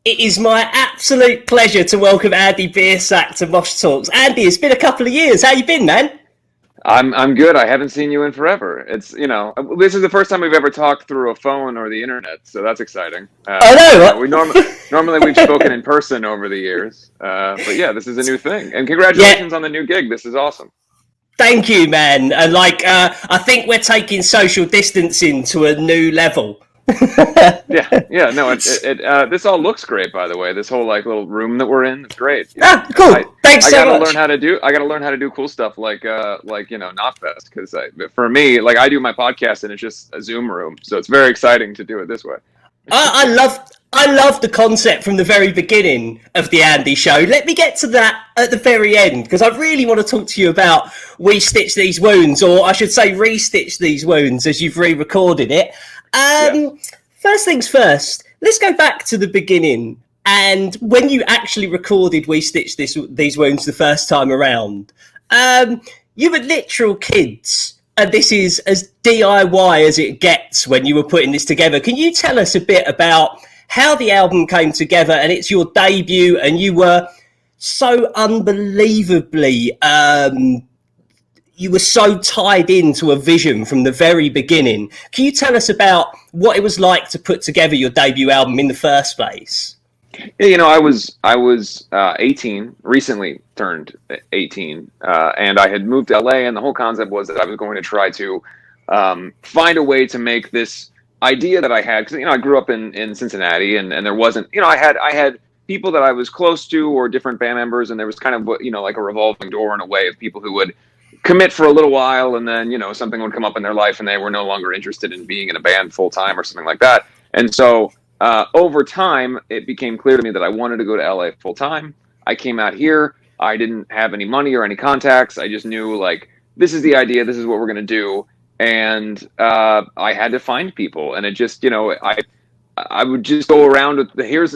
It is my absolute pleasure to welcome Andy Biersack to Mosh Talks. Andy, it's been a couple of years. How you been, man? I'm good. I haven't seen you in forever. It's this is the first time we've ever talked through a phone or the internet, so that's exciting. Oh no! We normally we've spoken in person over the years, but yeah, this is a new thing. And congratulations on the new gig. This is awesome. Thank you, man. And I think we're taking social distancing to a new level. Yeah. No, this all looks great, by the way. This whole little room that we're in, it's great. Cool. Thanks so much. I gotta learn how to do cool stuff like KNOTFEST, because for me, I do my podcast and it's just a Zoom room, so it's very exciting to do it this way. I love the concept from the very beginning of the Andy Show. Let me get to that at the very end, because I really want to talk to you about We Stitch These Wounds, or I should say Re-Stitch These Wounds, as you've re-recorded it. First things first, let's go back to the beginning. And when you actually recorded We Stitch These Wounds the first time around, you were literal kids. And this is as DIY as it gets when you were putting this together. Can you tell us a bit about how the album came together? And it's your debut, and you were so unbelievably, you were so tied into a vision from the very beginning. Can you tell us about what it was like to put together your debut album in the first place? Yeah, I was 18, recently turned 18, and I had moved to LA, and the whole concept was that I was going to try to find a way to make this idea that I had, because I grew up in Cincinnati, and there wasn't, I had people that I was close to, or different band members, and there was kind of like a revolving door in a way of people who would commit for a little while, and then something would come up in their life and they were no longer interested in being in a band full time or something like that. And so over time, it became clear to me that I wanted to go to LA full time. I came out here. I didn't have any money or any contacts. I just knew, this is the idea. This is what we're going to do. And I had to find people. And it just, I would just go around with here's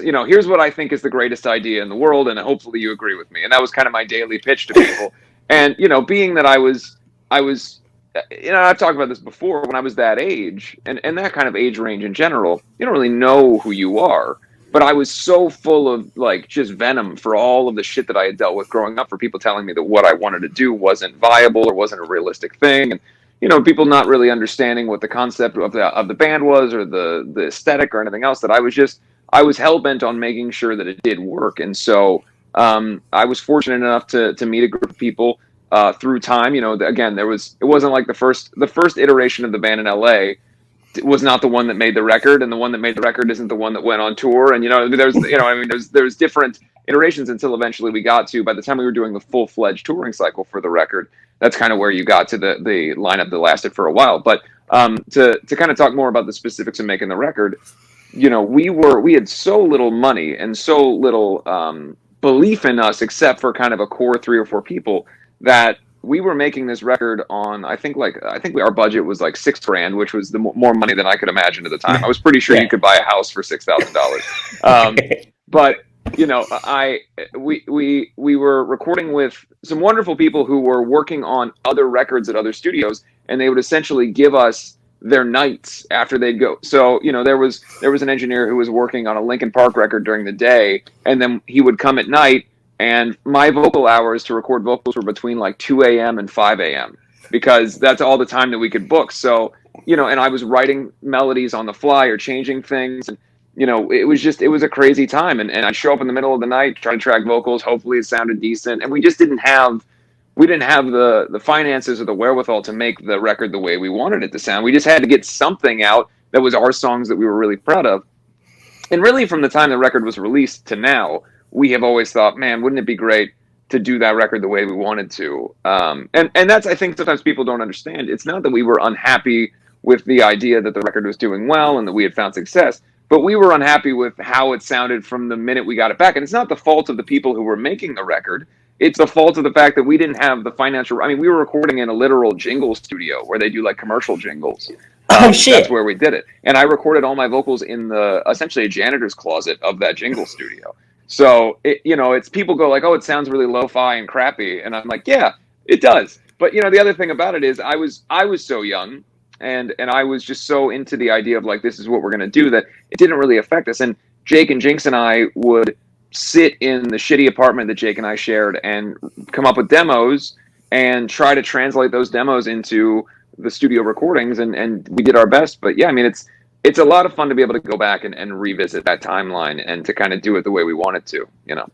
what I think is the greatest idea in the world, and hopefully you agree with me. And that was kind of my daily pitch to people. And, being that I was I've talked about this before, when I was that age, and that kind of age range in general, you don't really know who you are. But I was so full of just venom for all of the shit that I had dealt with growing up, for people telling me that what I wanted to do wasn't viable or wasn't a realistic thing. And, people not really understanding what the concept of the band was, or the aesthetic or anything else, that I was hell-bent on making sure that it did work. And so I was fortunate enough to meet a group of people through time. Again, it wasn't like the first iteration of the band in LA was not the one that made the record, and the one that made the record isn't the one that went on tour. And there's different iterations until eventually we got to, by the time we were doing the full-fledged touring cycle for the record, that's kind of where you got to the lineup that lasted for a while. But to kind of talk more about the specifics of making the record, we had so little money and so little belief in us, except for kind of a core 3 or 4 people, that we were making this record on, I think our budget was $6,000, which was the more money than I could imagine at the time. I was pretty sure you could buy a house for $6,000. But we were recording with some wonderful people who were working on other records at other studios, and they would essentially give us their nights after they'd go. So, there was an engineer who was working on a Linkin Park record during the day, and then he would come at night, and my vocal hours to record vocals were between 2 a.m. and 5 a.m. because that's all the time that we could book. So, and I was writing melodies on the fly or changing things, and it was a crazy time. And I'd show up in the middle of the night, try to track vocals. Hopefully it sounded decent. And we just didn't have the finances or the wherewithal to make the record the way we wanted it to sound. We just had to get something out that was our songs that we were really proud of. And really, from the time the record was released to now, we have always thought, man, wouldn't it be great to do that record the way we wanted to? And that's, I think, sometimes people don't understand. It's not that we were unhappy with the idea that the record was doing well and that we had found success, but we were unhappy with how it sounded from the minute we got it back. And it's not the fault of the people who were making the record. It's the fault of the fact that we didn't have the financial... I mean, we were recording in a literal jingle studio where they do commercial jingles. Oh, shit. That's where we did it. And I recorded all my vocals in essentially a janitor's closet of that jingle studio. So, it's people go oh, it sounds really lo-fi and crappy. And I'm like, yeah, it does. But, the other thing about it is I was so young, and I was just so into the idea of this is what we're going to do, that it didn't really affect us. And Jake and Jinx and I would sit in the shitty apartment that Jake and I shared and come up with demos and try to translate those demos into the studio recordings, and we did our best. But yeah, I mean, it's a lot of fun to be able to go back and revisit that timeline and to kind of do it the way we wanted to, you know.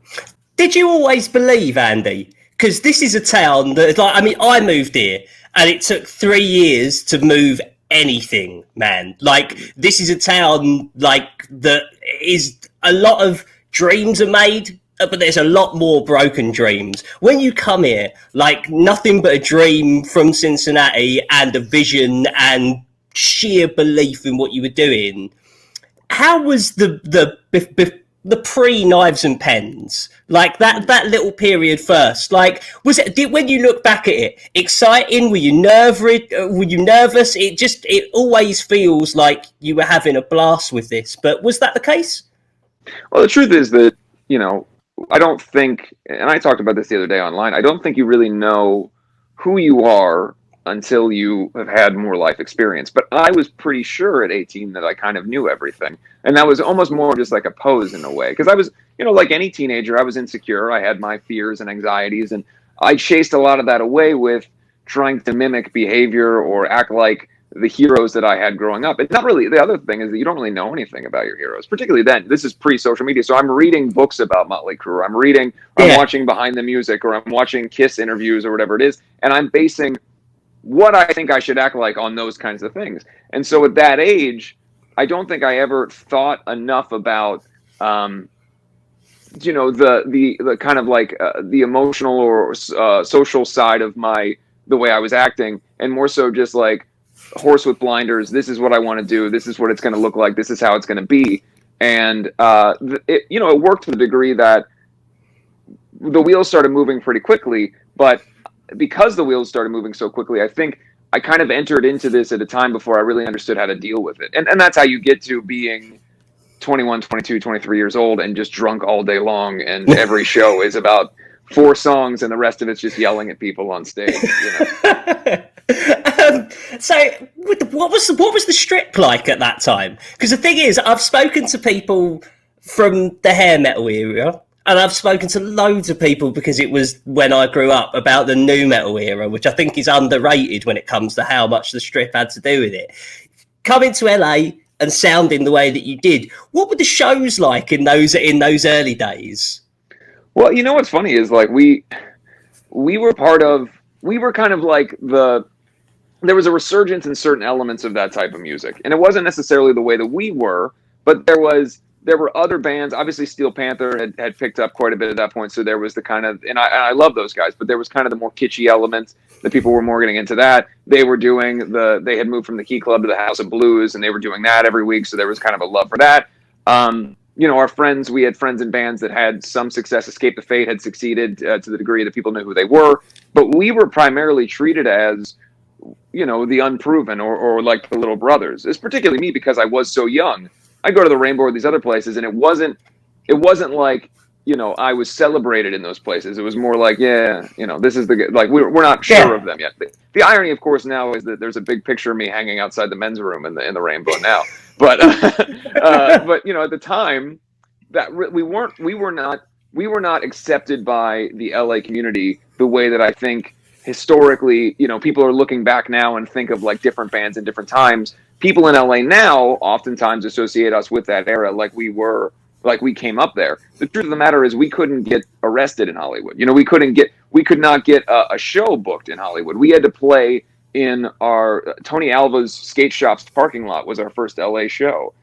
Did you always believe, Andy? Because this is a town that, like, I mean, I moved here and it took 3 years to move anything, man. Like, this is a town, like, that is a lot of dreams are made, but there's a lot more broken dreams. When you come here, like, nothing but a dream from Cincinnati and a vision and sheer belief in what you were doing. How was the pre-knives and pens, like that little period first? Like, was it, when you look back at it, exciting? Were you nervous? It always feels like you were having a blast with this, but was that the case? Well, the truth is that, you know, I don't think, and I talked about this the other day online, I don't think you really know who you are until you have had more life experience. But I was pretty sure at 18 that I kind of knew everything. And that was almost more just like a pose in a way. Because I was, you know, like any teenager, I was insecure. I had my fears and anxieties. And I chased a lot of that away with trying to mimic behavior or act like the heroes that I had growing up. And not really, the other thing is that you don't really know anything about your heroes, particularly then. This is pre-social media. So I'm reading books about Motley Crue. I'm watching Behind the Music, or I'm watching Kiss interviews or whatever it is. And I'm basing what I think I should act like on those kinds of things. And so at that age, I don't think I ever thought enough about, you know, the kind of like the emotional or social side of the way I was acting, and more so just like horse with blinders. This is what I want to do. This is what it's going to look like. This is how it's going to be. And it worked to the degree that the wheels started moving pretty quickly, but because the wheels started moving so quickly, I think I kind of entered into this at a time before I really understood how to deal with it. And that's how you get to being 21, 22, 23 years old and just drunk all day long. And every show is about 4 songs and the rest of it's just yelling at people on stage. You know? So what was the strip like at that time? Because the thing is, I've spoken to people from the hair metal era, and I've spoken to loads of people, because it was when I grew up, about the nu metal era, which I think is underrated when it comes to how much the strip had to do with it. Coming to LA and sounding the way that you did, what were the shows like in those early days? Well, you know what's funny is, like, we were kind of like there was a resurgence in certain elements of that type of music, and it wasn't necessarily the way that we were, but there were other bands. Obviously, Steel Panther had picked up quite a bit at that point, so there was the kind of, and I love those guys, but there was kind of the more kitschy elements that people were more getting into that. They had moved from the Key Club to the House of Blues, and they were doing that every week, so there was kind of a love for that. You know, we had friends in bands that had some success. Escape the Fate had succeeded to the degree that people knew who they were, but we were primarily treated as, you know, the unproven, or like the little brothers. It's particularly me, because I was so young. I go to the Rainbow or these other places, and it wasn't like, you know, I was celebrated in those places. It was more like, yeah, you know, this is like, we're not sure of them yet. The irony, of course, now is that there's a big picture of me hanging outside the men's room in the Rainbow now. But but you know, at the time, that we were not accepted by the LA community the way that I think historically, you know, people are looking back now and think of like different bands in different times. People in LA now oftentimes associate us with that era, like we came up there. The truth of the matter is, we couldn't get arrested in Hollywood. You know, we could not get a show booked in Hollywood. We had to play in our Tony Alva's skate shop's parking lot was our first LA show,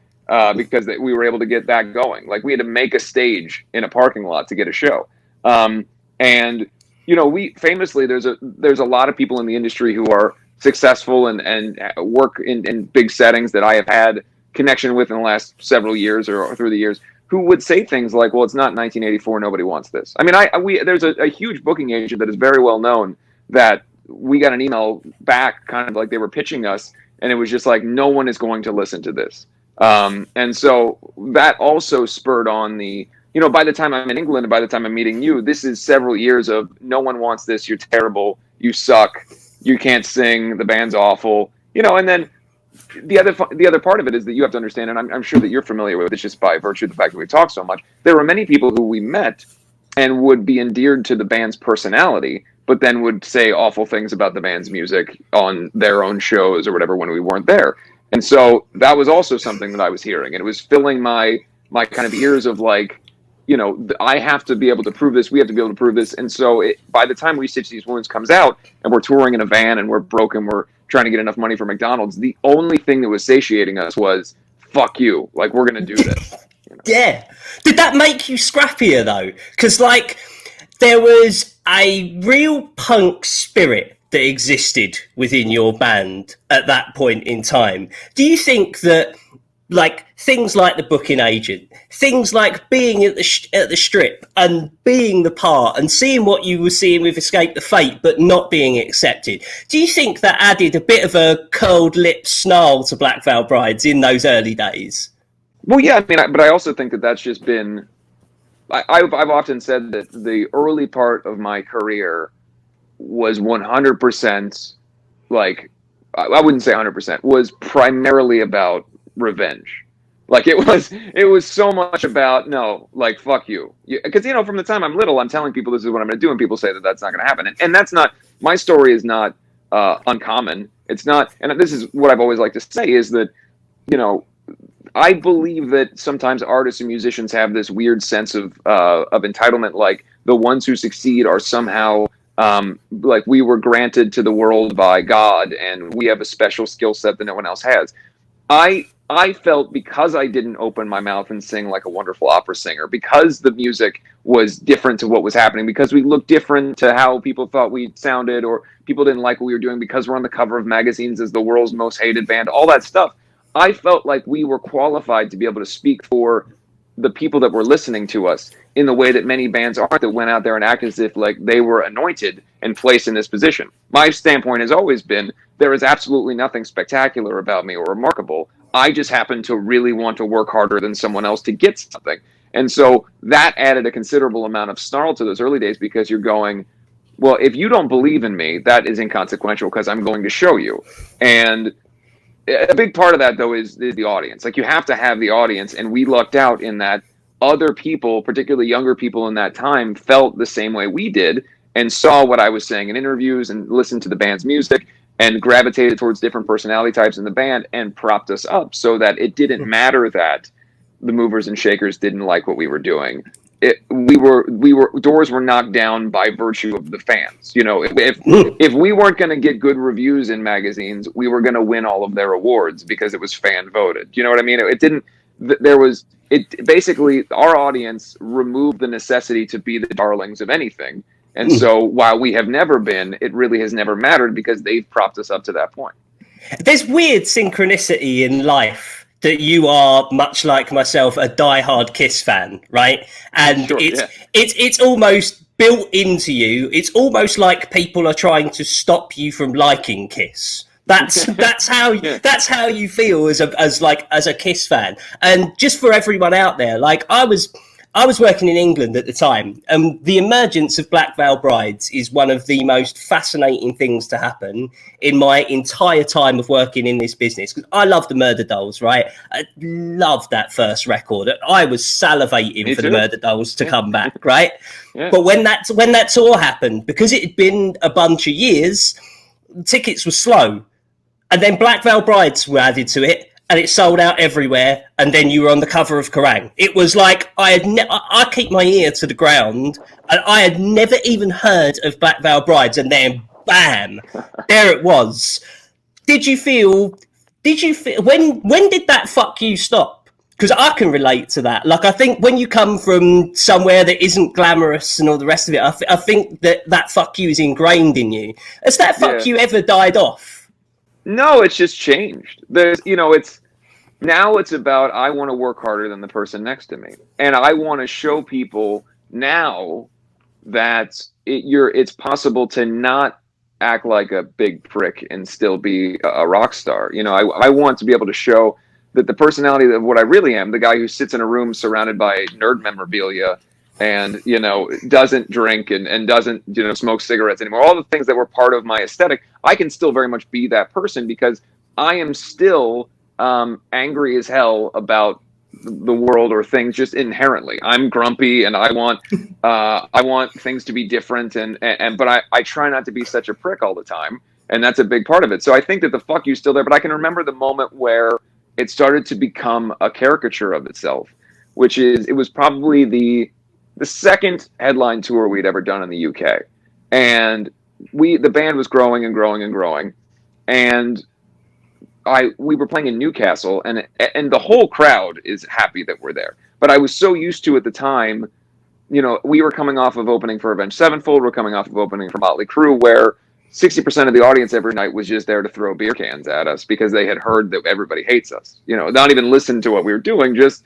because we were able to get that going. Like, we had to make a stage in a parking lot to get a show. And you know, we famously, there's a lot of people in the industry who are successful and work in big settings that I have had connection with in the last several years or through the years, who would say things like, well, it's not 1984, nobody wants this. I mean, there's a huge booking agent that is very well known that we got an email back kind of like they were pitching us, and it was just like, no one is going to listen to this. And so that also spurred on the, you know, by the time I'm in England and by the time I'm meeting you, this is several years of no one wants this, you're terrible, you suck, you can't sing, the band's awful, you know. And then the other part of it is that you have to understand, and I'm sure that you're familiar with it just by virtue of the fact that we talk so much. There were many people who we met and would be endeared to the band's personality, but then would say awful things about the band's music on their own shows or whatever when we weren't there. And so that was also something that I was hearing, and it was filling my kind of ears of like, I have to be able to prove this. We have to be able to prove this. And so by the time We Stitch These Wounds comes out and we're touring in a van and we're broken, we're trying to get enough money for McDonald's, the only thing that was satiating us was, fuck you. Like, we're going to do this. Yeah. Did that make you scrappier, though? Because, like, there was a real punk spirit that existed within your band at that point in time. Do you think that, like, things like the booking agent, things like being at the strip and being the part and seeing what you were seeing with Escape the Fate but not being accepted, do you think that added a bit of a curled lip snarl to Black Veil Brides in those early days? Well, yeah, I mean, but I also think that that's just been... I've often said that the early part of my career was 100%, like, I wouldn't say 100%, was primarily about revenge. Like, it was so much about, no, like, fuck you. Because, from the time I'm little, I'm telling people this is what I'm going to do, and people say that that's not going to happen. And that's not, my story is not uncommon. It's not, and this is what I've always liked to say, is that, I believe that sometimes artists and musicians have this weird sense of entitlement, like the ones who succeed are somehow like we were granted to the world by God, and we have a special skill set that no one else has. I felt, because I didn't open my mouth and sing like a wonderful opera singer, because the music was different to what was happening, because we looked different to how people thought we sounded, or people didn't like what we were doing, because we're on the cover of magazines as the world's most hated band, all that stuff. I felt like we were qualified to be able to speak for the people that were listening to us in the way that many bands aren't, that went out there and acted as if like they were anointed and placed in this position. My standpoint has always been, there is absolutely nothing spectacular about me or remarkable. I just happen to really want to work harder than someone else to get something. And so that added a considerable amount of snarl to those early days, because you're going, well, if you don't believe in me, that is inconsequential, because I'm going to show you. And a big part of that, though, is the audience. Like, you have to have the audience, and we lucked out in that other people, particularly younger people in that time, felt the same way we did and saw what I was saying in interviews and listened to the band's music and gravitated towards different personality types in the band and propped us up, so that it didn't matter that the movers and shakers didn't like what we were doing. We were doors were knocked down by virtue of the fans. If we weren't going to get good reviews in magazines, we were going to win all of their awards because it was fan voted. You know what I mean? Basically, our audience removed the necessity to be the darlings of anything. And so while we have never been, it really has never mattered, because they've propped us up to that point. There's weird synchronicity in life that you are, much like myself, a diehard Kiss fan, right? And Sure, it's almost built into you. It's almost like people are trying to stop you from liking Kiss. That's how you feel as a Kiss fan. And just for everyone out there, like, I was working in England at the time, and the emergence of Black Veil Brides is one of the most fascinating things to happen in my entire time of working in this business. Because I love the Murder Dolls, right? I loved that first record. I was salivating for the Murder Dolls to come back, right? Yeah. But when that tour happened, because it had been a bunch of years, tickets were slow. And then Black Veil Brides were added to it, and it sold out everywhere, and then you were on the cover of Kerrang! It was like, I keep my ear to the ground, and I had never even heard of Black Veil Brides, and then bam, there it was. Did you feel, when did that fuck you stop? Because I can relate to that. Like, I think when you come from somewhere that isn't glamorous and all the rest of it, I think that fuck you is ingrained in you. Has that fuck you ever died off? No, it's just changed. Now it's about, I want to work harder than the person next to me. And I want to show people now that it's possible to not act like a big prick and still be a rock star. I want to be able to show that the personality of what I really am, the guy who sits in a room surrounded by nerd memorabilia and, doesn't drink and doesn't, smoke cigarettes anymore, all the things that were part of my aesthetic, I can still very much be that person, because I am still angry as hell about the world or things just inherently. I'm grumpy and I want things to be different and but I try not to be such a prick all the time, and that's a big part of it. So I think that the fuck you's still there, but I can remember the moment where it started to become a caricature of itself, which is it was probably the second headline tour we'd ever done in the UK. And the band was growing and growing and growing. And we were playing in Newcastle, and the whole crowd is happy that we're there. But I was so used to at the time, we were coming off of opening for Avenged Sevenfold, we're coming off of opening for Motley Crue, where 60% of the audience every night was just there to throw beer cans at us because they had heard that everybody hates us. Not even listen to what we were doing, just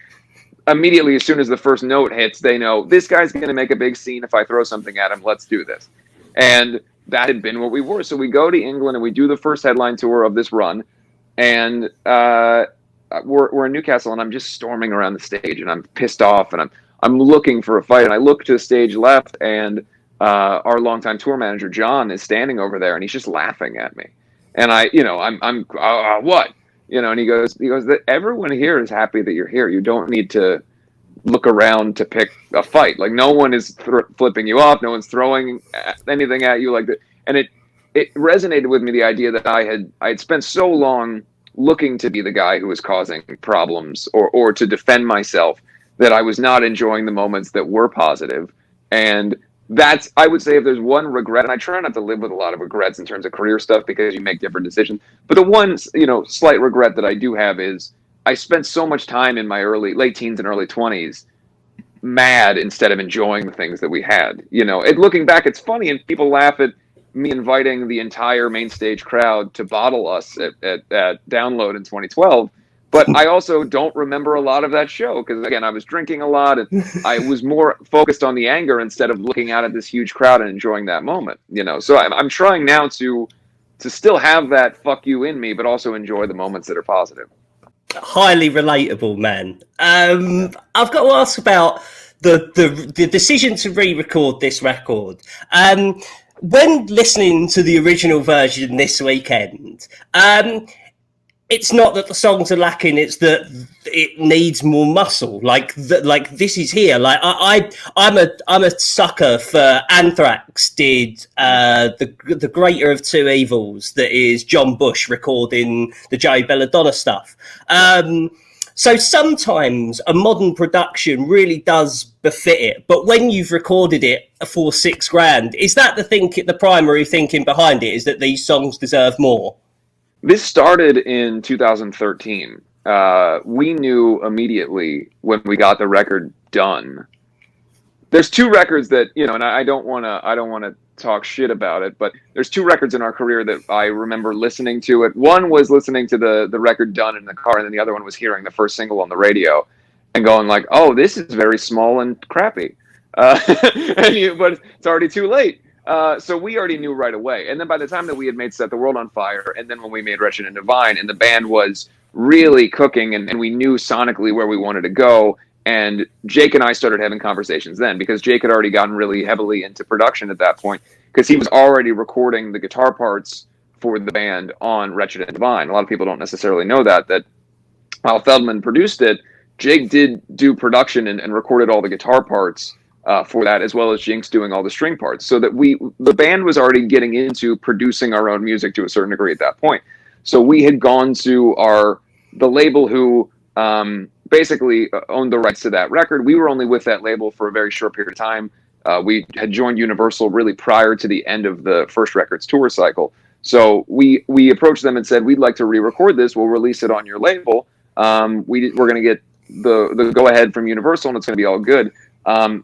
immediately as soon as the first note hits, they know this guy's going to make a big scene if I throw something at him. Let's do this. And that had been what we were. So we go to England and we do the first headline tour of this run. And we're in Newcastle, and I'm just storming around the stage, and I'm pissed off, and I'm looking for a fight. And I look to the stage left, and our longtime tour manager John is standing over there, and he's just laughing at me. And I'm what? And he goes that everyone here is happy that you're here. You don't need to look around to pick a fight. Like, no one is flipping you off. No one's throwing anything at you like that. And it resonated with me, the idea that I had spent so long looking to be the guy who was causing problems or to defend myself, that I was not enjoying the moments that were positive. And that's, I would say, if there's one regret, and I try not to live with a lot of regrets in terms of career stuff because you make different decisions, but the one, slight regret that I do have is I spent so much time in my late teens and early 20s mad instead of enjoying the things that we had. Looking back, it's funny, and people laugh at me inviting the entire main stage crowd to bottle us at Download in 2012. But I also don't remember a lot of that show because, again, I was drinking a lot and I was more focused on the anger instead of looking out at this huge crowd and enjoying that moment. So I'm trying now to still have that fuck you in me, but also enjoy the moments that are positive. Highly relatable, man. I've got to ask about the decision to re-record this record. When listening to the original version this weekend, it's not that the songs are lacking; it's that it needs more muscle. Like this is here. Like I'm a sucker for Anthrax did the greater of two evils, that is John Bush recording the Joey Belladonna stuff. So sometimes a modern production really does befit it, but when you've recorded it for $6,000, is that the primary thinking behind it? Is that these songs deserve more? This started in 2013. We knew immediately when we got the record done. There's two records that, and I don't want to talk shit about it, but there's two records in our career that I remember listening to it. One was listening to the record done in the car, and then the other one was hearing the first single on the radio and going like, oh, this is very small and crappy. But it's already too late. So we already knew right away. And then by the time that we had made Set the World on Fire, and then when we made Wretched and Divine, and the band was really cooking, and we knew sonically where we wanted to go, and Jake and I started having conversations then, because Jake had already gotten really heavily into production at that point, because he was already recording the guitar parts for the band on Wretched and Divine. A lot of people don't necessarily know that while Feldman produced it, Jake did do production and recorded all the guitar parts for that, as well as Jinx doing all the string parts, so that the band was already getting into producing our own music to a certain degree at that point. So we had gone to the label who basically owned the rights to that record. We were only with that label for a very short period of time. We had joined Universal really prior to the end of the first record's tour cycle. So we approached them and said, we'd like to re-record this. We'll release it on your label. We're going to get the go-ahead from Universal, and it's going to be all good.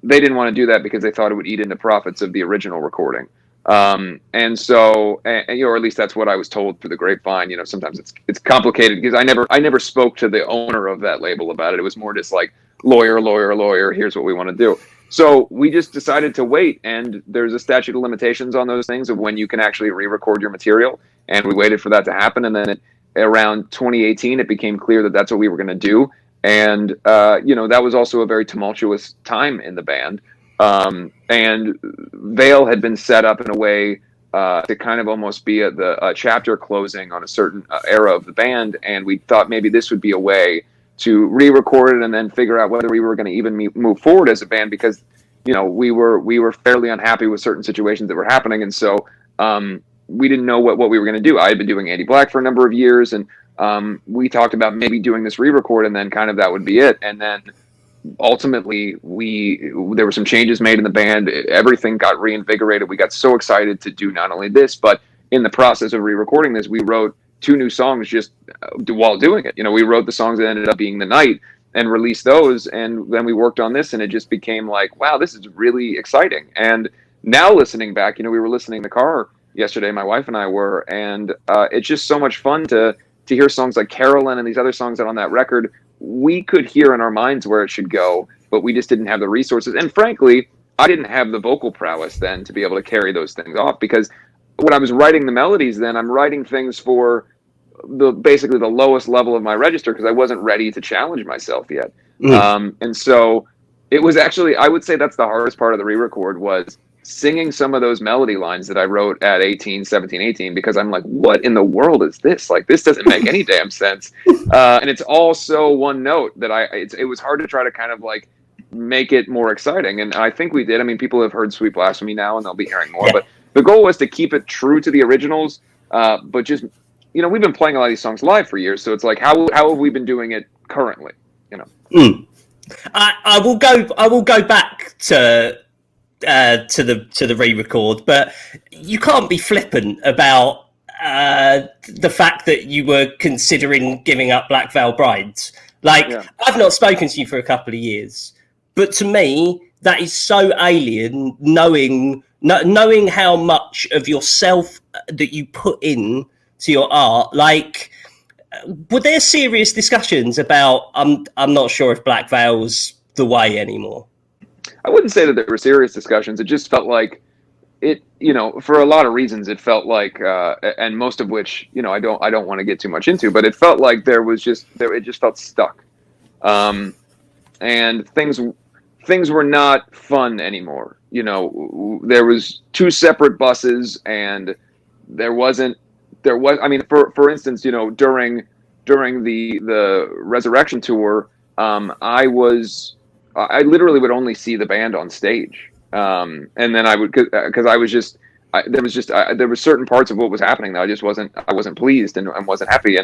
They didn't want to do that because they thought it would eat into profits of the original recording. And so, or at least that's what I was told through the grapevine. Sometimes it's complicated because I never spoke to the owner of that label about it. It was more just like lawyer. Here's what we want to do. So we just decided to wait, and there's a statute of limitations on those things of when you can actually re-record your material. And we waited for that to happen. And then around 2018, it became clear that that's what we were going to do. And, that was also a very tumultuous time in the band. And Veil had been set up in a way to kind of almost be a chapter closing on a certain era of the band, and we thought maybe this would be a way to re-record it and then figure out whether we were going to even move forward as a band, because we were fairly unhappy with certain situations that were happening, and so we didn't know what we were going to do. I had been doing Andy Black for a number of years, and we talked about maybe doing this re-record, and then kind of that would be it. And then ultimately there were some changes made in the band. Everything got reinvigorated. We got so excited to do not only this, but in the process of re-recording this, we wrote 2 new songs just while doing it. We wrote the songs that ended up being The Night and released those, and then we worked on this, and it just became like, wow, this is really exciting. And now listening back, we were listening in the car yesterday, my wife and I were, and it's just so much fun to hear songs like Carolyn and these other songs that on that record we could hear in our minds where it should go, but we just didn't have the resources. And frankly, I didn't have the vocal prowess then to be able to carry those things off, because when I was writing the melodies then, I'm writing things for basically the lowest level of my register, because I wasn't ready to challenge myself yet. And so it was actually, I would say that's the hardest part of the re-record, was singing some of those melody lines that I wrote at 17, 18, because I'm like, what in the world is this? Like, this doesn't make any damn sense. And it's all so one note that it was hard to try to kind of like make it more exciting. And I think we did. I mean, people have heard Sweet Blasphemy now, and they'll be hearing more, but the goal was to keep it true to the originals. But just, we've been playing a lot of these songs live for years. So it's like, how have we been doing it currently? I will go back to the re-record, but you can't be flippant about the fact that you were considering giving up Black Veil Brides. I've not spoken to you for a couple of years, but to me that is so alien, knowing how much of yourself that you put in to your art. Were there serious discussions about I'm not sure if Black Veil's the way anymore? I wouldn't say that there were serious discussions. It just felt like it, for a lot of reasons, it felt like, and most of which, I don't want to get too much into, but it felt like it just felt stuck. And things were not fun anymore. There was 2 separate buses, and I mean, for instance, during the Resurrection tour, I literally would only see the band on stage. And then I would, because there were certain parts of what was happening that I wasn't pleased and wasn't happy.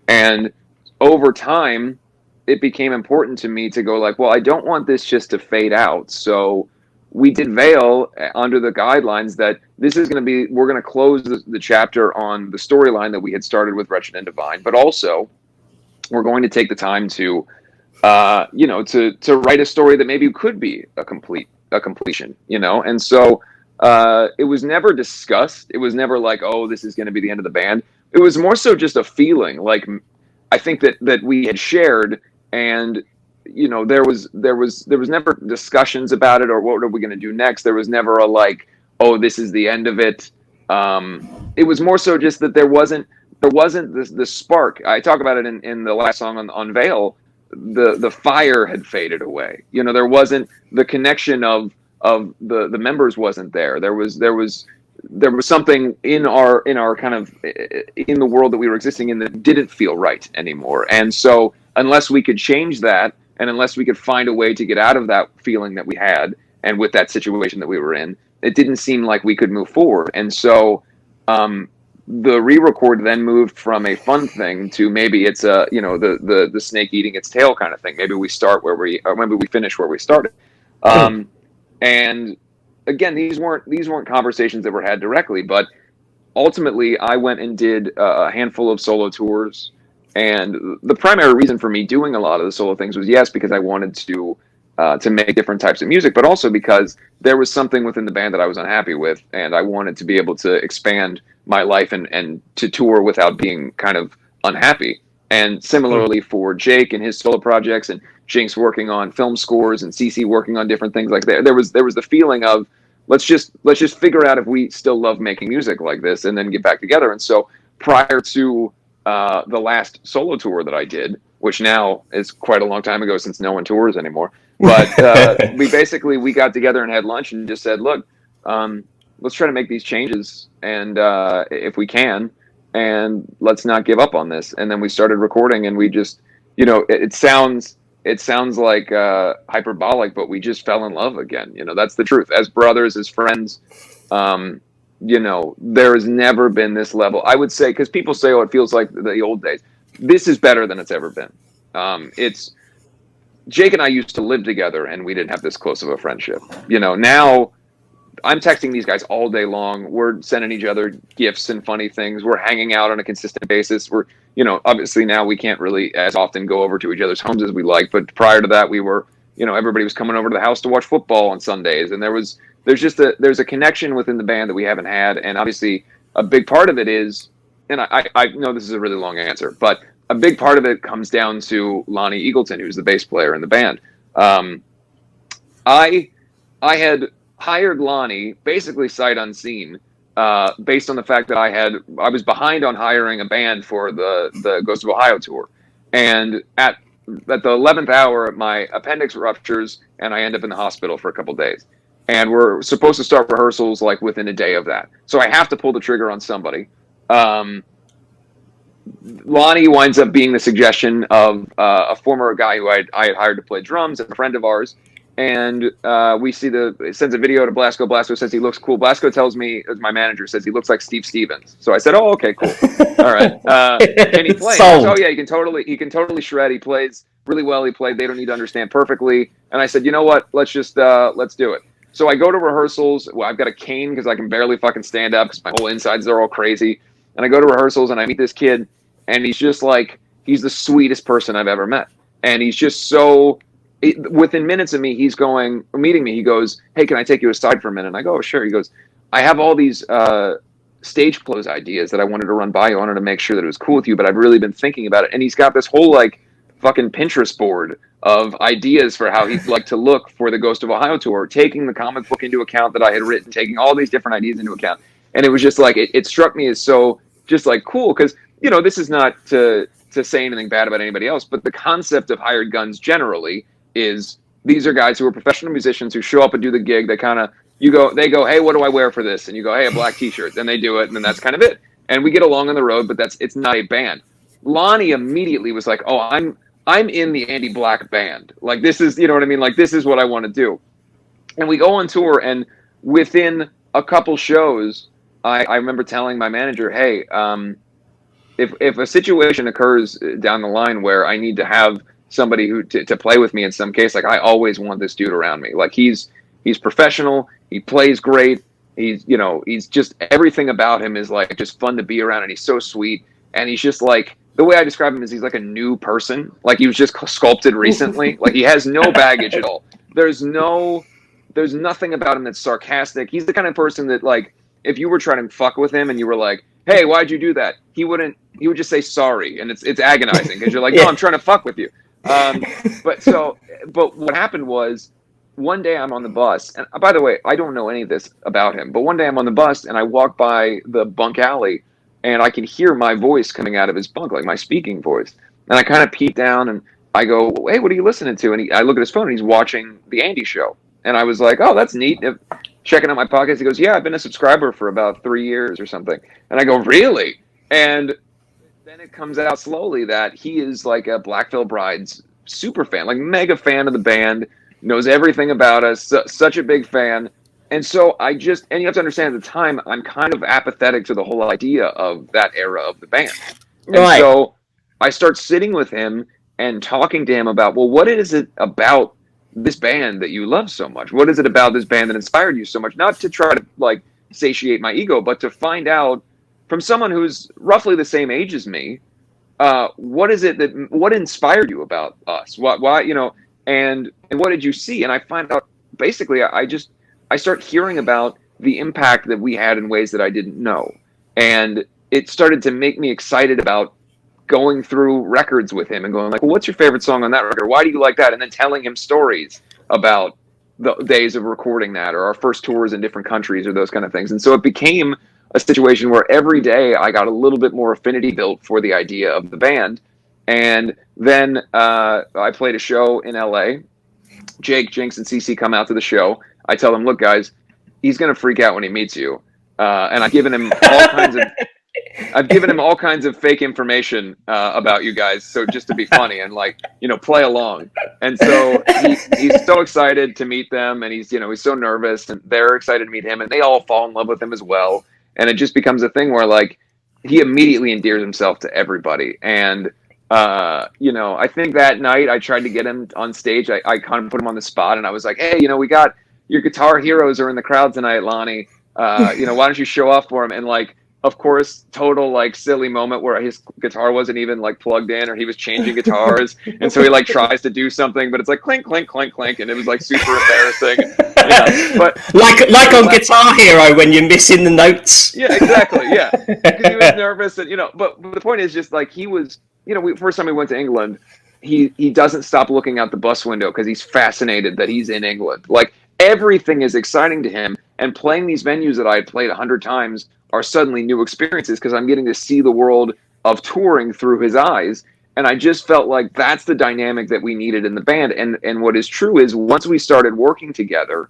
And over time, it became important to me to go like, well, I don't want this just to fade out. So we did Veil under the guidelines that this is going to be, we're going to close the chapter on the storyline that we had started with Wretched and Divine, but also we're going to take the time to write a story that maybe could be a completion, and so it was never discussed. It was never like, oh, this is going to be the end of the band. It was more so just a feeling. Like, I think that we had shared, and there was never discussions about it, or what are we going to do next. There was never a like, oh, this is the end of it. It was more so just that there wasn't the spark. I talk about it in the last song on Veil. The fire had faded away. There wasn't the connection of the members wasn't there. There was something in our kind of in the world that we were existing in that didn't feel right anymore. And so unless we could change that, and unless we could find a way to get out of that feeling that we had, and with that situation that we were in, it didn't seem like we could move forward. And so the re-record then moved from a fun thing to maybe it's the snake eating its tail kind of thing. Maybe we start maybe we finish where we started. And again, these weren't conversations that were had directly, but ultimately I went and did a handful of solo tours. And the primary reason for me doing a lot of the solo things was, yes, because I wanted to make different types of music, but also because there was something within the band that I was unhappy with, and I wanted to be able to expand my life and to tour without being kind of unhappy. And similarly for Jake and his solo projects, and Jinx working on film scores, and Cece working on different things like that, there was the feeling of let's just figure out if we still love making music like this, and then get back together. And so prior to the last solo tour that I did, which now is quite a long time ago since no one tours anymore, but we got together and had lunch and just said, look, let's try to make these changes, and if we can, and let's not give up on this. And then we started recording, and we just, it sounds like hyperbolic, but we just fell in love again. That's the truth. As brothers, as friends, there has never been this level. I would say, because people say, oh, it feels like the old days. This is better than it's ever been. It's Jake and I used to live together, and we didn't have this close of a friendship. Now I'm texting these guys all day long. We're sending each other gifts and funny things. We're hanging out on a consistent basis. We're, obviously now we can't really as often go over to each other's homes as we like. But prior to that, we were, everybody was coming over to the house to watch football on Sundays. And there's a connection within the band that we haven't had. And obviously a big part of it is, and I know this is a really long answer, but a big part of it comes down to Lonnie Eagleton, who's the bass player in the band. I had hired Lonnie basically sight unseen, based on the fact that I was behind on hiring a band for the Ghost of Ohio tour, and at the 11th hour my appendix ruptures and I end up in the hospital for a couple days, and we're supposed to start rehearsals like within a day of that, so I have to pull the trigger on somebody. Lonnie winds up being the suggestion of a former guy who I had hired to play drums, and a friend of ours. And we see it sends a video to Blasco. Blasco says he looks cool. Blasco tells me, as my manager says, he looks like Steve Stevens. So I said, oh, okay, cool. All right. Can he play? Oh yeah, he can totally shred. He plays really well. He played They Don't Need to Understand perfectly. And I said, you know what? Let's do it. So I go to rehearsals. Well, I've got a cane because I can barely fucking stand up because my whole insides are all crazy. And I go to rehearsals and I meet this kid, and he's just like, he's the sweetest person I've ever met. And he's just so, within minutes of meeting me, he goes, hey, can I take you aside for a minute? And I go, oh, sure. He goes, I have all these stage clothes ideas that I wanted to run by you. I wanted to make sure that it was cool with you, but I've really been thinking about it. And he's got this whole like fucking Pinterest board of ideas for how he'd like to look for the Ghost of Ohio tour, taking the comic book into account that I had written, taking all these different ideas into account. And it was just like, it struck me as so just like cool, because, this is not to say anything bad about anybody else, but the concept of hired guns generally is these are guys who are professional musicians who show up and do the gig. They they go, hey, what do I wear for this? And you go, hey, a black t-shirt. Then they do it, and then that's kind of it. And we get along on the road, but it's not a band. Lonnie immediately was like, oh, I'm in the Andy Black band. Like, this is, you know what I mean? Like, this is what I want to do. And we go on tour, and within a couple shows, I remember telling my manager, hey, if a situation occurs down the line where I need to have somebody who to play with me in some case, like, I always want this dude around me. Like, he's professional, he plays great, he's just, everything about him is like just fun to be around, and he's so sweet, and he's just like, the way I describe him is he's like a new person, like he was just sculpted recently. Like, he has no baggage at all. There's nothing about him that's sarcastic. He's the kind of person that, like, if you were trying to fuck with him and you were like, hey, why'd you do that? He would just say sorry. And it's agonizing because you're like, no, I'm trying to fuck with you. But what happened was, one day I'm on the bus, and by the way, I don't know any of this about him, but one day I'm on the bus and I walk by the bunk alley and I can hear my voice coming out of his bunk, like my speaking voice. And I kind of peek down and I go, hey, what are you listening to? And I look at his phone and he's watching the Andy show. And I was like, oh, that's neat. Checking out my pockets, he goes, yeah, I've been a subscriber for about 3 years or something. And I go, really? And then it comes out slowly that he is like a Black Veil Bride's super fan, like mega fan of the band, knows everything about us, such a big fan. And so and you have to understand, at the time, I'm kind of apathetic to the whole idea of that era of the band. Right. And so I start sitting with him and talking to him about, well, what is it about this band that you love so much? What is it about this band that inspired you so much? Not to try to like satiate my ego, but to find out from someone who's roughly the same age as me, what inspired you about us? Why, and what did you see? And I find out, basically, I start hearing about the impact that we had in ways that I didn't know. And it started to make me excited about going through records with him and going like, well, what's your favorite song on that record? Why do you like that? And then telling him stories about the days of recording that, or our first tours in different countries, or those kind of things. And so it became a situation where every day I got a little bit more affinity built for the idea of the band. And then I played a show in LA. Jake, Jinx, and CC come out to the show. I tell them, look, guys, he's going to freak out when he meets you. And I've given him all kinds of fake information about you guys, so just to be funny and like, you know, play along. And so he's so excited to meet them, and he's, you know, he's so nervous, and they're excited to meet him, and they all fall in love with him as well. And it just becomes a thing where like he immediately endears himself to everybody. And you know, I think that night I tried to get him on stage. I kind of put him on the spot, and I was like, hey, you know, we got your guitar heroes are in the crowd tonight, Lonnie. You know, why don't you show off for him? And like, of course, total like silly moment where his guitar wasn't even like plugged in, or he was changing guitars, and so he like tries to do something, but it's like clink, clink, clink, clink, and it was like super embarrassing. Yeah, but like on Guitar Hero when you're missing the notes. Yeah, exactly. Yeah, because he was nervous, and you know. But the point is just like he was. You know, first time we went to England, he doesn't stop looking out the bus window because he's fascinated that he's in England. Like everything is exciting to him, and playing these venues that I had played 100 times are suddenly new experiences because I'm getting to see the world of touring through his eyes. And I just felt like that's the dynamic that we needed in the band. And what is true is once we started working together,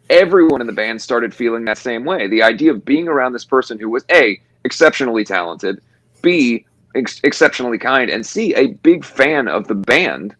everyone in the band started feeling that same way. The idea of being around this person who was A, exceptionally talented, B, exceptionally kind, and C, a big fan of the band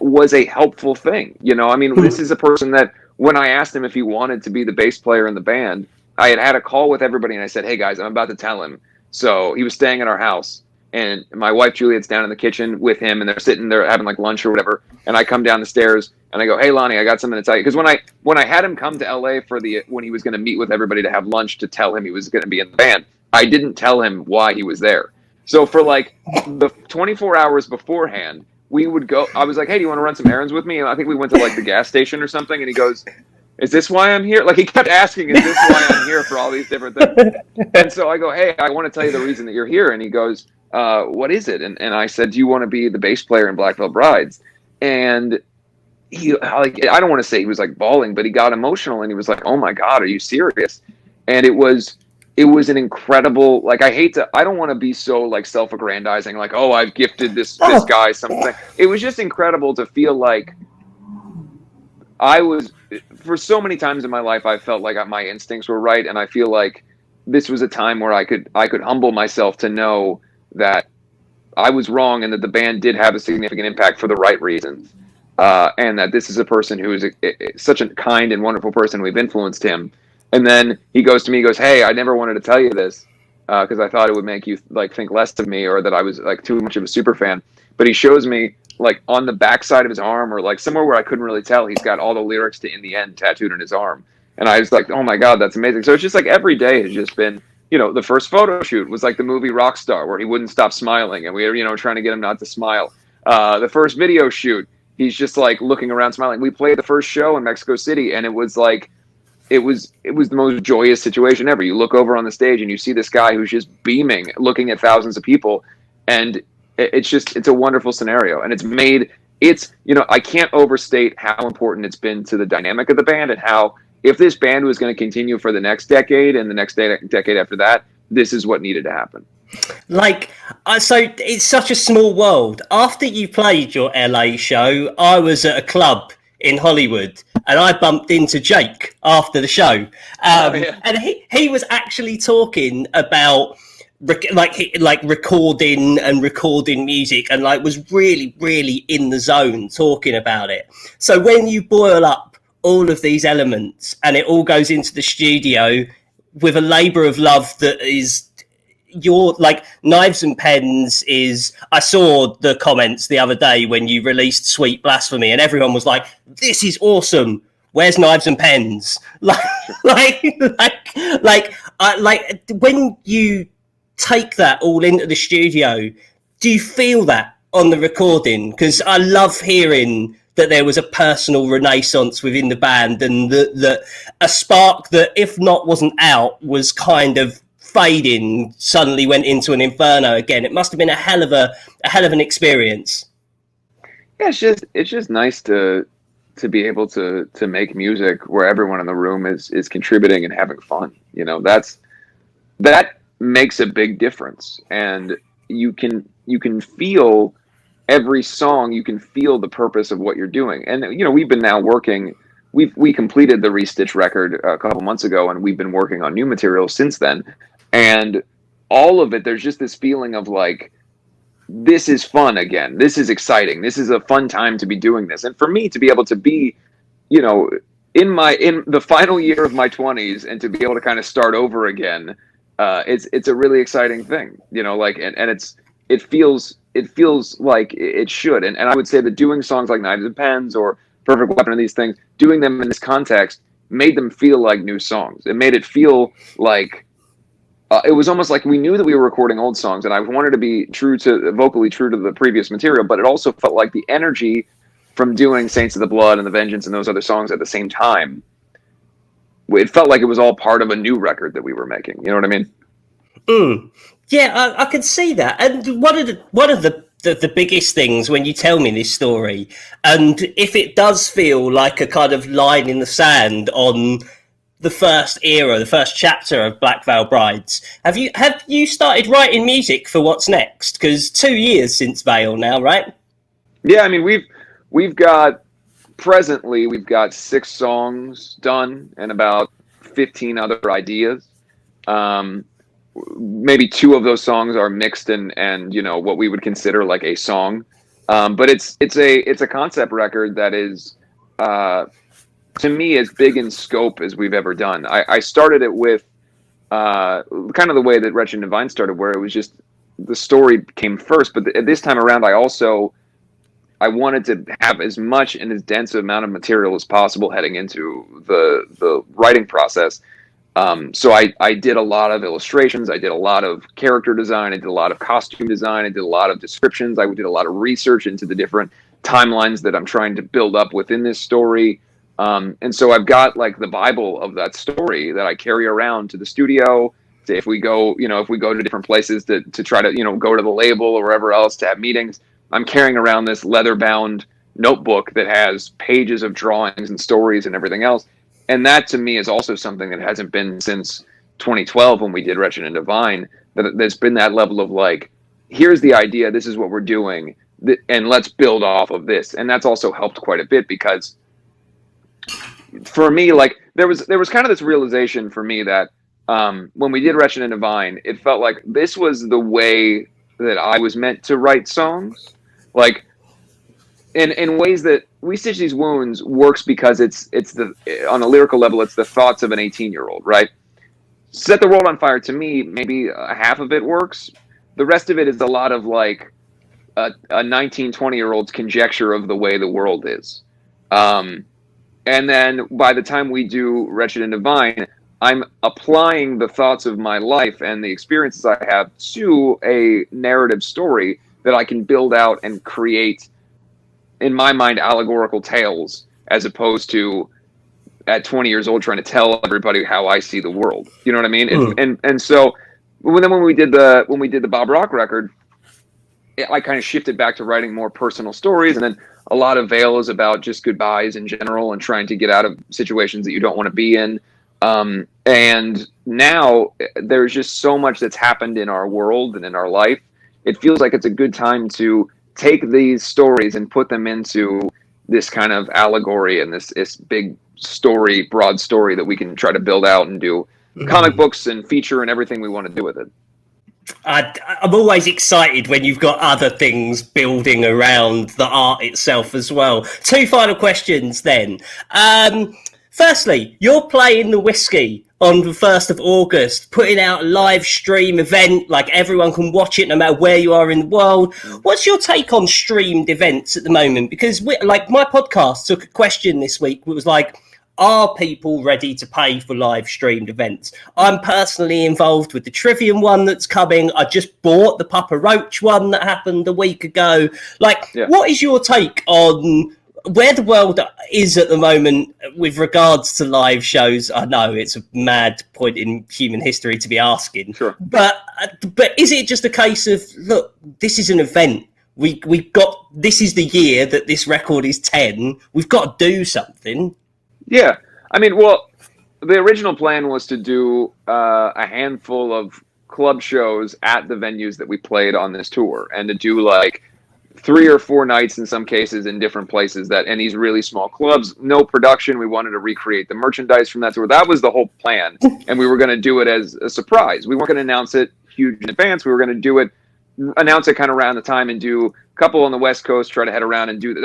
was a helpful thing. You know, I mean, this is a person that when I asked him if he wanted to be the bass player in the band, I had a call with everybody, and I said, hey guys, I'm about to tell him. So he was staying at our house, and my wife Juliet's down in the kitchen with him, and they're sitting there having like lunch or whatever, and I come down the stairs and I go, hey Lonnie, I got something to tell you. Because when I had him come to LA for when he was going to meet with everybody to have lunch to tell him he was going to be in the band, I didn't tell him why he was there. So for like the 24 hours beforehand, we would go. I was like, hey, do you want to run some errands with me? And I think we went to like the gas station or something. And he goes, is this why I'm here? Like he kept asking, is this why I'm here for all these different things? And so I go, hey, I want to tell you the reason that you're here. And he goes, what is it? And I said, do you want to be the bass player in Black Veil Brides? And he, like, I don't want to say he was like bawling, but he got emotional and he was like, oh my God, are you serious? And it was an incredible, like, I don't want to be so like self-aggrandizing, like, oh, I've gifted this guy something. It was just incredible to feel like for so many times in my life, I felt like my instincts were right. And I feel like this was a time where I could humble myself to know that I was wrong and that the band did have a significant impact for the right reasons. And that this is a person who is such a kind and wonderful person. We've influenced him. And then he goes to me, he goes, hey, I never wanted to tell you this because I thought it would make you like think less of me or that I was like too much of a super fan. But he shows me like on the backside of his arm or like somewhere where I couldn't really tell, he's got all the lyrics to In the End tattooed on his arm. And I was like, oh my God, that's amazing. So it's just like every day has just been, you know, the first photo shoot was like the movie Rockstar where he wouldn't stop smiling and we were, you know, trying to get him not to smile. The first video shoot, he's just like looking around smiling. We played the first show in Mexico City and it was like, it was the most joyous situation ever. You look over on the stage and you see this guy who's just beaming, looking at thousands of people. And it's a wonderful scenario. And you know, I can't overstate how important it's been to the dynamic of the band and how if this band was going to continue for the next decade and the next decade after that, this is what needed to happen. Like, so it's such a small world. After you played your LA show, I was at a club in Hollywood and I bumped into Jake after the show. And he was actually talking about like recording music and like was really, really in the zone talking about it. So when you boil up all of these elements and it all goes into the studio with a labor of love that is your like Knives and Pens is, I saw the comments the other day when you released Sweet Blasphemy and everyone was like, this is awesome, where's Knives and Pens? Like when you take that all into the studio, do you feel that on the recording? Because I love hearing that there was a personal renaissance within the band and that a spark that if not wasn't out was kind of fading suddenly went into an inferno again. It must have been a hell of an experience. Yeah, it's just nice to be able to make music where everyone in the room is contributing and having fun. You know, that makes a big difference. And you can feel every song, you can feel the purpose of what you're doing. And you know, we've been now working we completed the Restitch record a couple months ago, and we've been working on new material since then. And all of it, there's just this feeling of like, this is fun again. This is exciting. This is a fun time to be doing this. And for me to be able to be, you know, in the final year of my 20s and to be able to kind of start over again, it's a really exciting thing, you know, like, and it feels like it should. And I would say that doing songs like Knives and Pens or Perfect Weapon and these things, doing them in this context made them feel like new songs. It made it feel like it was almost like we knew that we were recording old songs, and I wanted to be vocally true to the previous material, but it also felt like the energy from doing Saints of the Blood and The Vengeance and those other songs at the same time, it felt like it was all part of a new record that we were making. You know what I mean? Yeah, I can see that. And one of the biggest things when you tell me this story, and if it does feel like a kind of line in the sand on the first era, the first chapter of Black Veil Brides, have you started writing music for what's next? Because 2 years since Veil now, right? Yeah, I mean we've got 6 songs done and about 15 other ideas. Maybe 2 of those songs are mixed and you know what we would consider like a song, but it's a concept record that is to me as big in scope as we've ever done. I started it with kind of the way that Wretched and Divine started, where it was just the story came first, but this time around I wanted to have as much and as dense amount of material as possible heading into the writing process. So I did a lot of illustrations. I did a lot of character design. I did a lot of costume design. I did a lot of descriptions. I did a lot of research into the different timelines that I'm trying to build up within this story. And so I've got like the Bible of that story that I carry around to the studio. If we go to different places to try to, go to the label or wherever else to have meetings, I'm carrying around this leather-bound notebook that has pages of drawings and stories and everything else. And that to me is also something that hasn't been since 2012 when we did Wretched and Divine. There's been that level of like, here's the idea, this is what we're doing, and let's build off of this. And that's also helped quite a bit because for me, like there was kind of this realization for me that when we did Wretched and Divine, it felt like this was the way that I was meant to write songs. Like in ways that We Stitch These Wounds works because it's the on a lyrical level, it's the thoughts of an 18-year-old, right? Set the World on Fire, to me, maybe half of it works. The rest of it is a lot of like a 19, 20-year-old's conjecture of the way the world is. And then by the time we do Wretched and Divine, I'm applying the thoughts of my life and the experiences I have to a narrative story that I can build out and create, in my mind, allegorical tales, as opposed to at 20 years old trying to tell everybody how I see the world. You know what I mean? And so when we did the Bob Rock record, I kind of shifted back to writing more personal stories, and then a lot of Veil is about just goodbyes in general and trying to get out of situations that you don't want to be in. And now there's just so much that's happened in our world and in our life. It feels like it's a good time to take these stories and put them into this kind of allegory and this big story, broad story that we can try to build out and do comic books and feature and everything we want to do with it. I'm always excited when you've got other things building around the art itself as well. 2 final questions then. Firstly, you're playing the Whiskey on the 1st of August, putting out a live stream event, like everyone can watch it no matter where you are in the world. What's your take on streamed events at the moment? Because like my podcast took a question this week, it was like, are people ready to pay for live streamed events? I'm personally involved with the Trivium one that's coming. I just bought the Papa Roach one that happened a week ago. Like, What is your take on where the world is at the moment with regards to live shows? I know it's a mad point in human history to be asking, sure. But is it just a case of, look, this is an event. We've got, this is the year that this record is 10. We've got to do something. Yeah, I mean, well, the original plan was to do a handful of club shows at the venues that we played on this tour, and to do like 3 or 4 nights in some cases in different places that in these really small clubs, no production. We wanted to recreate the merchandise from that tour. That was the whole plan, and we were going to do it as a surprise. We weren't going to announce it huge in advance. We were going to do it, announce it kind of around the time, and do a couple on the West Coast, try to head around and do that.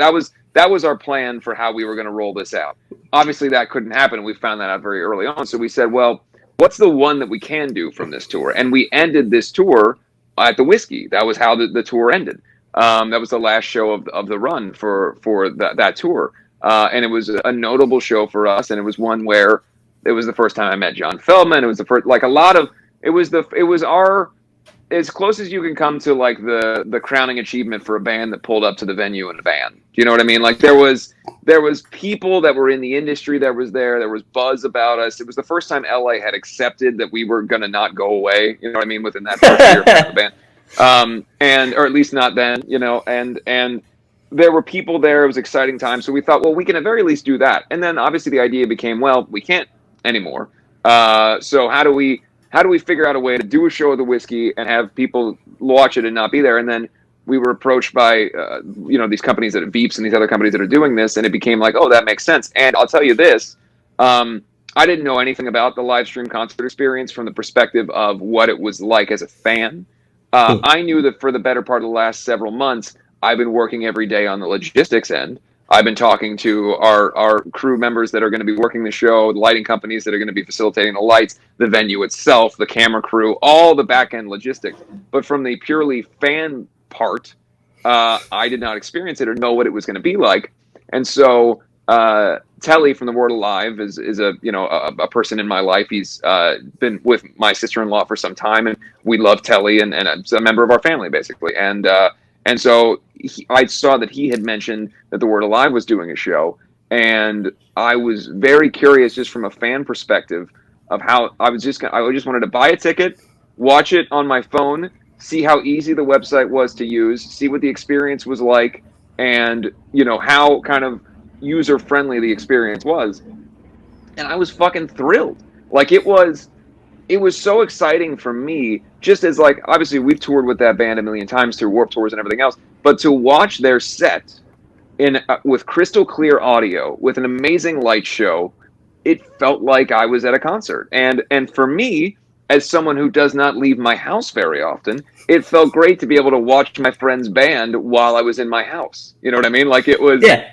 That was our plan for how we were going to roll this out. Obviously, that couldn't happen. We found that out very early on. So we said, well, what's the one that we can do from this tour? And we ended this tour at the Whiskey. That was how the tour ended. That was the last show of the run for that tour. And it was a notable show for us. And it was one where it was the first time I met John Feldman. It was the first, like a lot of, it was our, as close as you can come to like the crowning achievement for a band that pulled up to the venue in a van. Do you know what I mean? Like there was people that were in the industry that was there. There was buzz about us. It was the first time LA had accepted that we were going to not go away. You know what I mean? Within that first year of the band. And, or at least not then, you know, and there were people there. It was an exciting time. So we thought, well, we can at very least do that. And then obviously the idea became, well, we can't anymore. So how do we figure out a way to do a show of the Whiskey and have people watch it and not be there? And then we were approached by, these companies that are Veeps and these other companies that are doing this. And it became like, oh, that makes sense. And I'll tell you this, I didn't know anything about the live stream concert experience from the perspective of what it was like as a fan. I knew that for the better part of the last several months, I've been working every day on the logistics end. I've been talking to our crew members that are going to be working the show, the lighting companies that are going to be facilitating the lights, the venue itself, the camera crew, all the back end logistics. But from the purely fan part, I did not experience it or know what it was going to be like. And so Telly from The Word Alive is a person in my life. He's been with my sister-in-law for some time, and we love Telly, and a member of our family basically. And so I saw that he had mentioned that The Word Alive was doing a show, and I was very curious, just from a fan perspective, of how I just wanted to buy a ticket, watch it on my phone, see how easy the website was to use, see what the experience was like, and how kind of user friendly the experience was. And I was fucking thrilled. Like it was so exciting for me, just as like, obviously we've toured with that band a million times through Warped Tours and everything else, but to watch their set with crystal clear audio, with an amazing light show, it felt like I was at a concert. And for me, as someone who does not leave my house very often, it felt great to be able to watch my friend's band while I was in my house. You know what I mean? Like it was, yeah.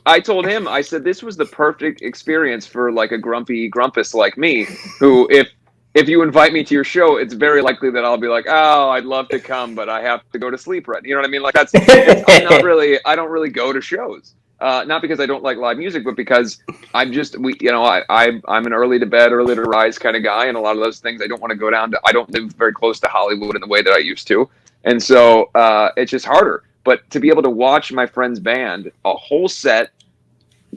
I told him, I said, this was the perfect experience for like a grumpy grumpus like me, who if you invite me to your show, it's very likely that I'll be like, oh, I'd love to come, but I have to go to sleep right. You know what I mean? Like I don't really go to shows. Not because I don't like live music, but because I'm an early to bed, early to rise kind of guy. And a lot of those things, I don't want to go down to, I don't live very close to Hollywood in the way that I used to. And so it's just harder. But to be able to watch my friend's band, a whole set,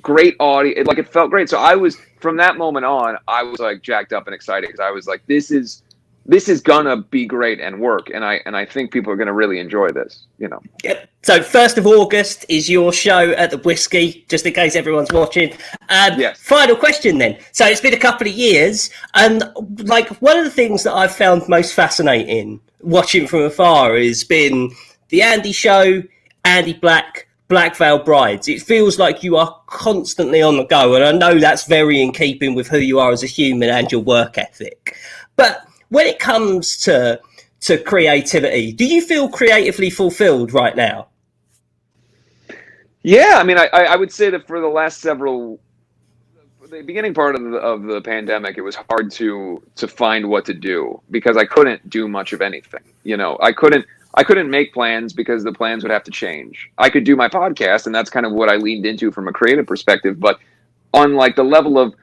great audio, it felt great. So I was, from that moment on, I was like jacked up and excited, because I was like, this is gonna be great and work, and I think people are gonna really enjoy this. Yep. So 1st of August is your show at the Whiskey, just in case everyone's watching. Yes. Final question then. So it's been a couple of years, and like one of the things that I've found most fascinating watching from afar has been the Andy show, Andy Black Veil Brides. It feels like you are constantly on the go, and I know that's very in keeping with who you are as a human and your work ethic. But when it comes to creativity, do you feel creatively fulfilled right now? Yeah, I mean, I would say that for the last the beginning part of the pandemic, it was hard to find what to do, because I couldn't do much of anything. I couldn't make plans, because the plans would have to change. I could do my podcast, and that's kind of what I leaned into from a creative perspective. But on like the level of,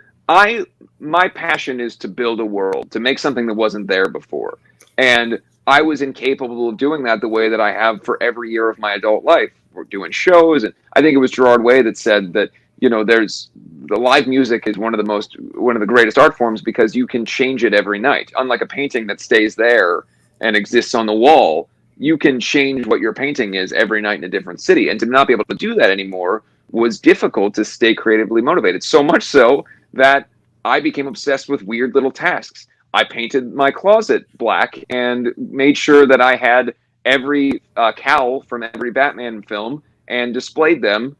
my passion is to build a world, to make something that wasn't there before. And I was incapable of doing that the way that I have for every year of my adult life. We're doing shows, and I think it was Gerard Way that said that, there's the live music is one of the greatest art forms, because you can change it every night. Unlike a painting that stays there and exists on the wall, you can change what your painting is every night in a different city. And to not be able to do that anymore was difficult to stay creatively motivated. So much so that I became obsessed with weird little tasks. I painted my closet black and made sure that I had every cowl from every Batman film and displayed them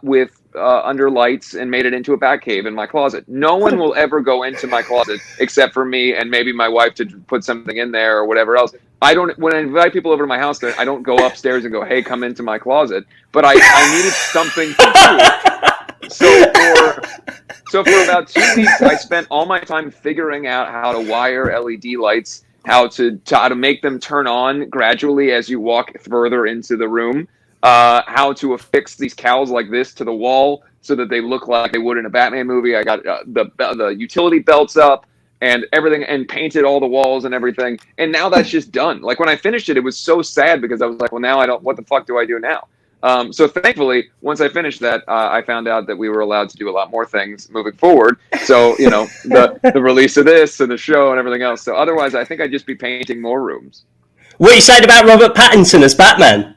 with under lights and made it into a Batcave in my closet. No one will ever go into my closet except for me and maybe my wife to put something in there or whatever else. I don't. When I invite people over to my house, I don't go upstairs and go, "Hey, come into my closet." But I needed something to do. So for about 2 weeks, I spent all my time figuring out how to wire LED lights, how to make them turn on gradually as you walk further into the room, how to affix these cowls like this to the wall so that they look like they would in a Batman movie. I got the utility belts up and everything, and painted all the walls and everything. And now that's just done. Like when I finished it, it was so sad because I was like, well, now what the fuck do I do now? So thankfully, once I finished that, I found out that we were allowed to do a lot more things moving forward. So, the release of this and the show and everything else. So otherwise, I think I'd just be painting more rooms. What are you saying about Robert Pattinson as Batman?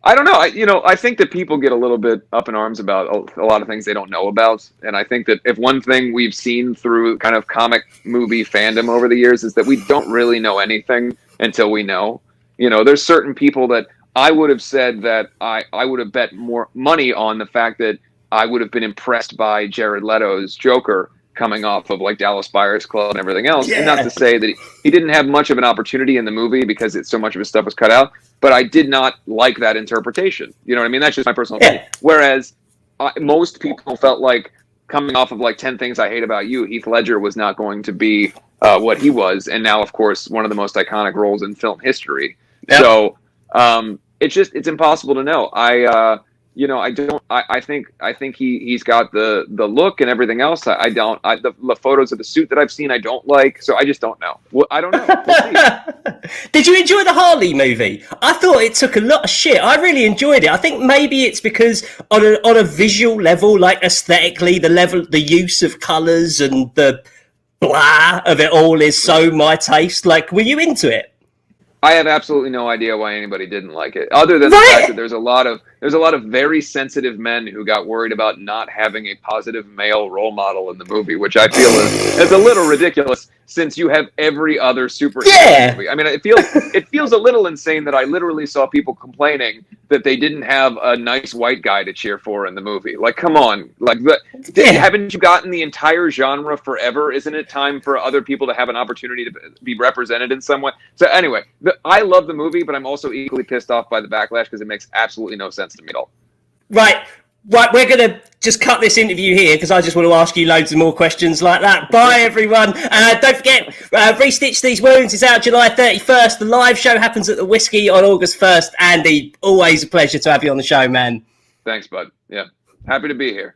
I don't know. I think that people get a little bit up in arms about a lot of things they don't know about. And I think that if one thing we've seen through kind of comic movie fandom over the years is that we don't really know anything until we know. There's certain people that I would have said that I would have bet more money on the fact that I would have been impressed by Jared Leto's Joker coming off of like Dallas Buyers Club and everything else. Yeah. And not to say that he didn't have much of an opportunity in the movie because so much of his stuff was cut out, but I did not like that interpretation. You know what I mean? That's just my personal opinion. Whereas most people felt like coming off of like 10 Things I Hate About You, Heath Ledger was not going to be what he was. And now, of course, one of the most iconic roles in film history. Yep. So it's impossible to know. I think he's got the look and everything else. The photos of the suit that I've seen, I don't like. So I just don't know. Well, I don't know. We'll see. Did you enjoy the Harley movie? I thought it took a lot of shit. I really enjoyed it. I think maybe it's because on a visual level, like aesthetically, the use of colours and the blah of it all is so my taste. Like, were you into it? I have absolutely no idea why anybody didn't like it, other than the fact that there's a lot of very sensitive men who got worried about not having a positive male role model in the movie, which I feel is a little ridiculous since you have every other superhero movie. I mean, it feels a little insane that I literally saw people complaining that they didn't have a nice white guy to cheer for in the movie. Like, come on, haven't you gotten the entire genre forever? Isn't it time for other people to have an opportunity to be represented in some way? So anyway, I love the movie, but I'm also equally pissed off by the backlash because it makes absolutely no sense to me at all. Right, we're going to just cut this interview here because I just want to ask you loads of more questions like that. Bye, everyone. Don't forget, Restitch These Wounds is out July 31st. The live show happens at the Whiskey on August 1st. Andy, always a pleasure to have you on the show, man. Thanks, bud. Yeah, happy to be here.